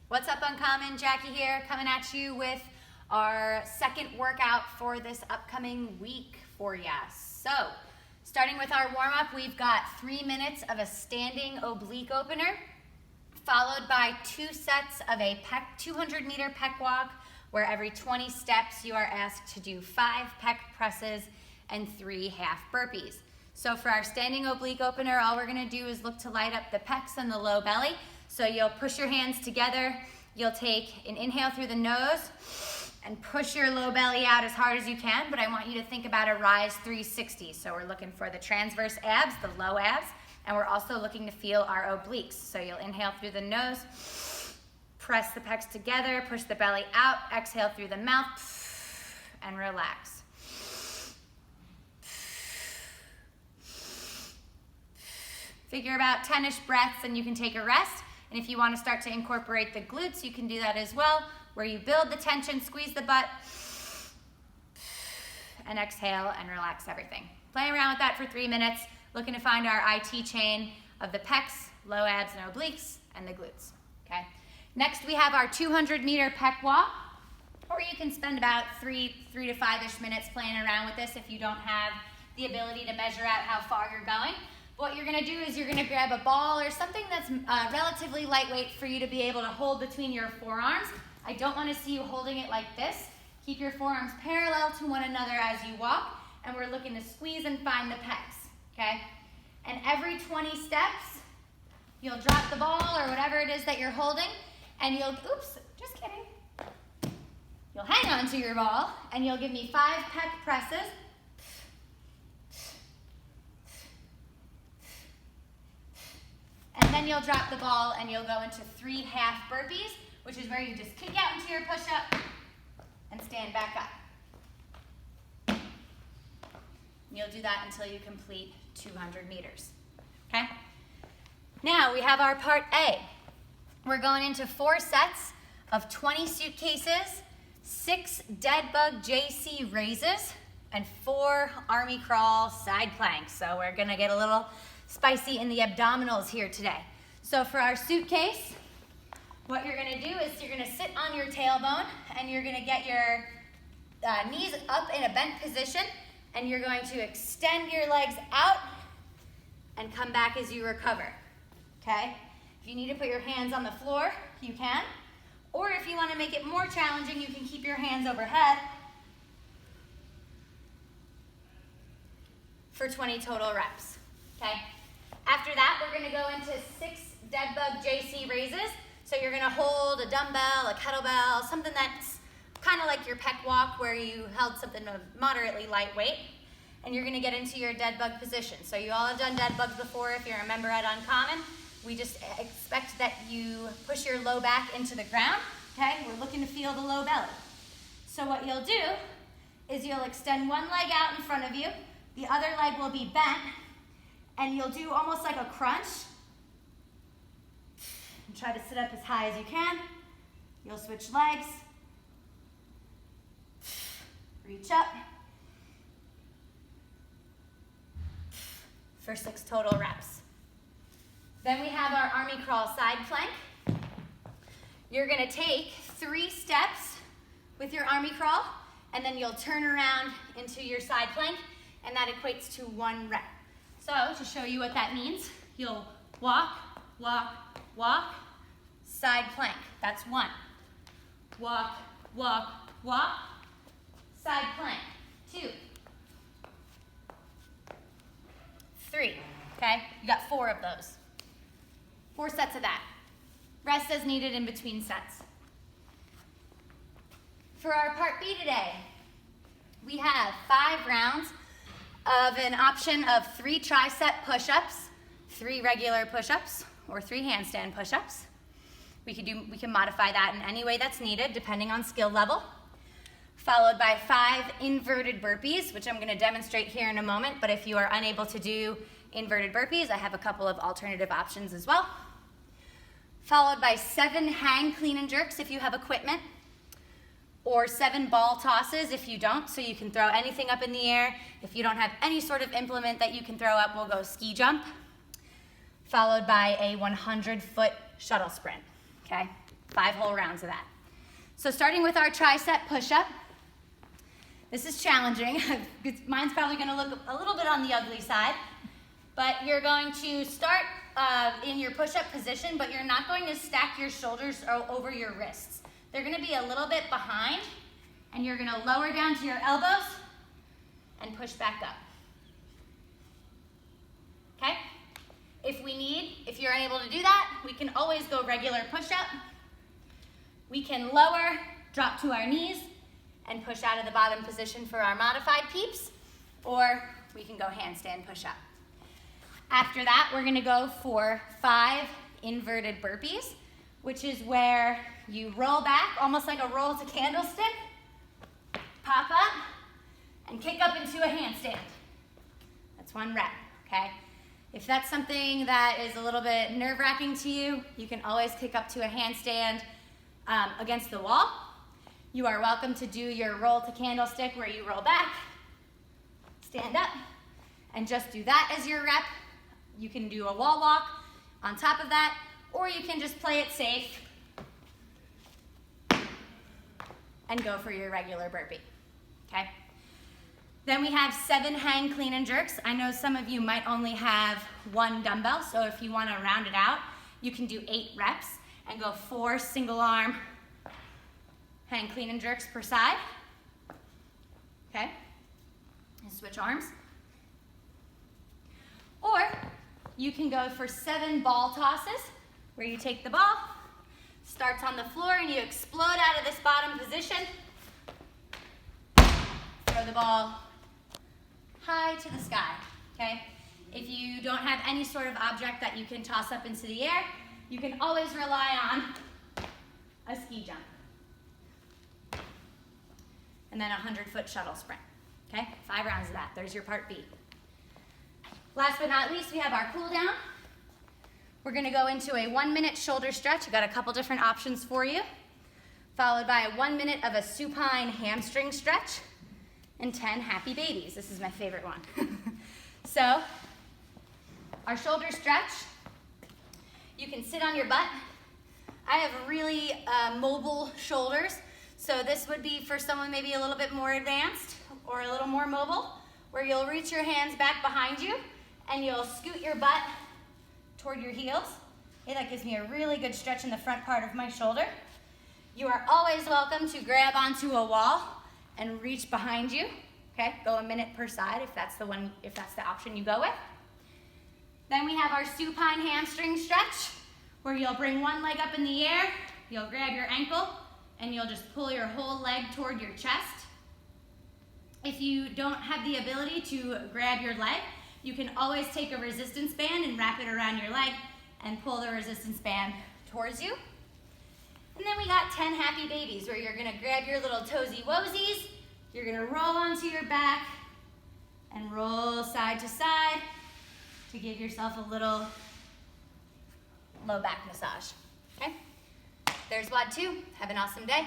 What's up, Uncommon? Jackie here, coming at you with our second workout for this upcoming week for ya. So, starting with our warm-up, we've got 3 minutes of a standing oblique opener, followed by 2 sets of a 200-meter pec walk, where every 20 steps you are asked to do 5 pec presses and 3 half burpees. So for our standing oblique opener, all we're gonna do is look to light up the pecs and the low belly. So you'll push your hands together, you'll take an inhale through the nose and push your low belly out as hard as you can, but I want you to think about a rise 360. So we're looking for the transverse abs, the low abs, and we're also looking to feel our obliques. So you'll inhale through the nose, press the pecs together, push the belly out, exhale through the mouth, and relax. Figure about 10-ish breaths and you can take a rest. And if you want to start to incorporate the glutes, you can do that as well, where you build the tension, squeeze the butt, and exhale and relax everything. Play around with that for 3 minutes, looking to find our IT chain of the pecs, low abs and obliques, and the glutes, okay? Next, we have our 200-meter pec walk, or you can spend about 3 to 5-ish minutes playing around with this if you don't have the ability to measure out how far you're going. What you're gonna do is you're gonna grab a ball or something that's relatively lightweight for you to be able to hold between your forearms. I don't wanna see you holding it like this. Keep your forearms parallel to one another as you walk, and we're looking to squeeze and find the pecs, okay? And every 20 steps, you'll drop the ball or whatever it is that you're holding, and you'll, oops, just kidding. You'll hang on to your ball, and you'll give me 5 pec presses. And then you'll drop the ball and you'll go into 3 half burpees, which is where you just kick out into your push-up and stand back up. You'll do that until you complete 200 meters, okay? Now we have our part A. We're going into 4 sets of 20 suitcases, 6 dead bug JC raises, and 4 army crawl side planks. So we're gonna get a little spicy in the abdominals here today. So for our suitcase, what you're gonna do is you're gonna sit on your tailbone and you're gonna get your knees up in a bent position, and you're going to extend your legs out and come back as you recover, okay? If you need to put your hands on the floor, you can. Or if you wanna make it more challenging, you can keep your hands overhead for 20 total reps, okay? After that, we're gonna go into 6 dead bug JC raises. So you're gonna hold a dumbbell, a kettlebell, something that's kind of like your pec walk where you held something moderately lightweight, and you're gonna get into your dead bug position. So you all have done dead bugs before if you're a member at Uncommon. We just expect that you push your low back into the ground, okay? We're looking to feel the low belly. So what you'll do is you'll extend one leg out in front of you, the other leg will be bent, and you'll do almost like a crunch. And try to sit up as high as you can. You'll switch legs. Reach up. For 6 total reps. Then we have our army crawl side plank. You're gonna take 3 steps with your army crawl, and then you'll turn around into your side plank, and that equates to 1 rep. So to show you what that means, you'll walk, walk, walk, side plank. That's 1. Walk, walk, walk, side plank. 2. 3, okay? You got 4 of those. 4 sets of that. Rest as needed in between sets. For our part B today, we have 5 rounds of an option of 3 tricep push-ups, 3 regular push-ups, or 3 handstand push-ups. We can modify that in any way that's needed, depending on skill level. Followed by 5 inverted burpees, which I'm gonna demonstrate here in a moment, but if you are unable to do inverted burpees, I have a couple of alternative options as well. Followed by 7 hang clean and jerks if you have equipment, or 7 ball tosses if you don't, so you can throw anything up in the air. If you don't have any sort of implement that you can throw up, we'll go ski jump, followed by a 100-foot shuttle sprint, okay? 5 whole rounds of that. So starting with our tricep push-up. This is challenging. Mine's probably gonna look a little bit on the ugly side, but you're going to start in your push-up position, but you're not going to stack your shoulders over your wrists. They're gonna be a little bit behind, and you're gonna lower down to your elbows and push back up. Okay? If you're unable to do that, we can always go regular push-up. We can lower, drop to our knees, and push out of the bottom position for our modified peeps, or we can go handstand push-up. After that, we're gonna go for 5 inverted burpees, which is where you roll back, almost like a roll to candlestick, pop up, and kick up into a handstand. That's 1 rep, okay? If that's something that is a little bit nerve-wracking to you, you can always kick up to a handstand against the wall. You are welcome to do your roll to candlestick where you roll back, stand up, and just do that as your rep. You can do a wall walk on top of that, or you can just play it safe and go for your regular burpee, okay? Then we have 7 hang clean and jerks. I know some of you might only have 1 dumbbell, so if you wanna round it out, you can do 8 reps and go 4 single arm hang clean and jerks per side, okay? And switch arms. Or you can go for 7 ball tosses, where you take the ball, starts on the floor, and you explode out of this bottom position. Throw the ball high to the sky, okay? If you don't have any sort of object that you can toss up into the air, you can always rely on a ski jump. And then a 100-foot shuttle sprint, okay? 5 rounds of that. There's your part B. Last but not least, we have our cool down. We're gonna go into a 1-minute shoulder stretch. I've got a couple different options for you, followed by 1 minute of a supine hamstring stretch and 10 happy babies. This is my favorite one. So, our shoulder stretch, you can sit on your butt. I have really mobile shoulders, so this would be for someone maybe a little bit more advanced or a little more mobile, where you'll reach your hands back behind you and you'll scoot your butt toward your heels. Okay, that gives me a really good stretch in the front part of my shoulder. You are always welcome to grab onto a wall and reach behind you. Okay, go 1 minute per side if that's the option you go with. Then we have our supine hamstring stretch, where you'll bring 1 leg up in the air, you'll grab your ankle, and you'll just pull your whole leg toward your chest. If you don't have the ability to grab your leg, you can always take a resistance band and wrap it around your leg and pull the resistance band towards you. And then we got 10 happy babies, where you're gonna grab your little toesy woesies, you're gonna roll onto your back and roll side to side to give yourself a little low back massage, okay? There's WOD 2. Have an awesome day.